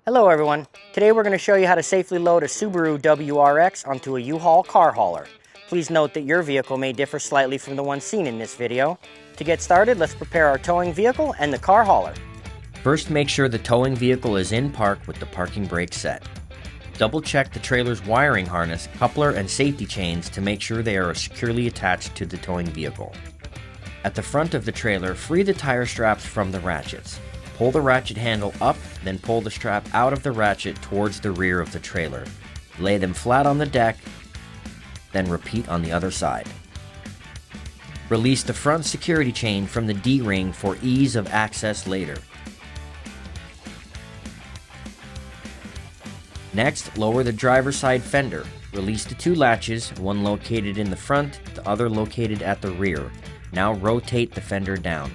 Hello everyone. Today we're going to show you how to safely load a Subaru WRX onto a U-Haul car hauler. Please note that your vehicle may differ slightly from the one seen in this video. To get started, let's prepare our towing vehicle and the car hauler. First, make sure the towing vehicle is in park with the parking brake set. Double check the trailer's wiring harness, coupler, and safety chains to make sure they are securely attached to the towing vehicle. At the front of the trailer, free the tire straps from the ratchets. Pull the ratchet handle up, then pull the strap out of the ratchet towards the rear of the trailer. Lay them flat on the deck, then repeat on the other side. Release the front security chain from the D-ring for ease of access later. Next, lower the driver's side fender. Release the two latches, one located in the front, the other located at the rear. Now rotate the fender down.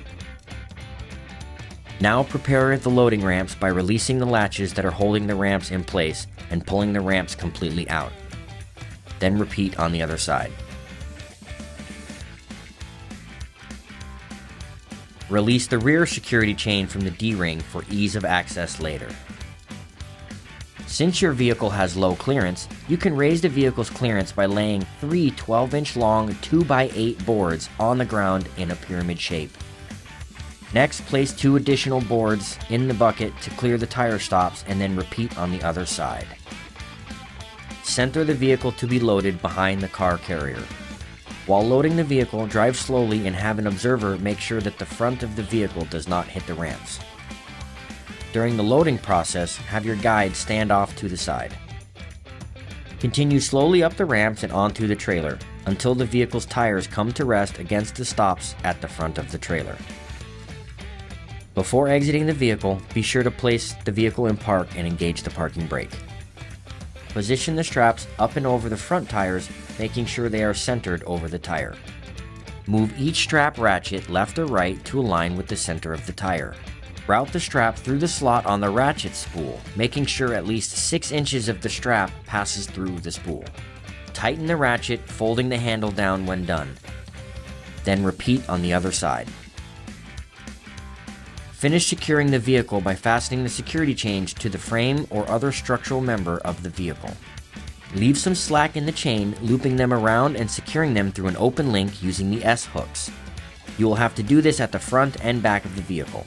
Now prepare the loading ramps by releasing the latches that are holding the ramps in place and pulling the ramps completely out. Then repeat on the other side. Release the rear security chain from the D-ring for ease of access later. Since your vehicle has low clearance, you can raise the vehicle's clearance by laying 3 12-inch long 2x8 boards on the ground in a pyramid shape. Next, place 2 additional boards in the bucket to clear the tire stops and then repeat on the other side. Center the vehicle to be loaded behind the car carrier. While loading the vehicle, drive slowly and have an observer make sure that the front of the vehicle does not hit the ramps. During the loading process, have your guide stand off to the side. Continue slowly up the ramps and onto the trailer until the vehicle's tires come to rest against the stops at the front of the trailer. Before exiting the vehicle, be sure to place the vehicle in park and engage the parking brake. Position the straps up and over the front tires, making sure they are centered over the tire. Move each strap ratchet left or right to align with the center of the tire. Route the strap through the slot on the ratchet spool, making sure at least 6 inches of the strap passes through the spool. Tighten the ratchet, folding the handle down when done. Then repeat on the other side. Finish securing the vehicle by fastening the security chains to the frame or other structural member of the vehicle. Leave some slack in the chain, looping them around and securing them through an open link using the S-hooks. You will have to do this at the front and back of the vehicle.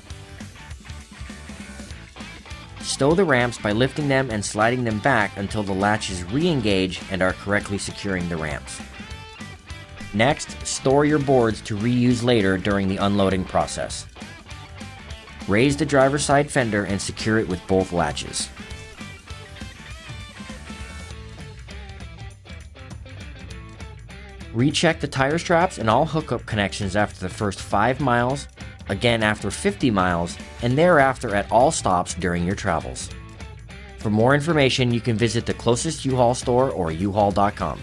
Stow the ramps by lifting them and sliding them back until the latches re-engage and are correctly securing the ramps. Next, store your boards to reuse later during the unloading process. Raise the driver's side fender and secure it with both latches. Recheck the tire straps and all hookup connections after the first 5 miles, again after 50 miles, and thereafter at all stops during your travels. For more information, you can visit the closest U-Haul store or uhaul.com.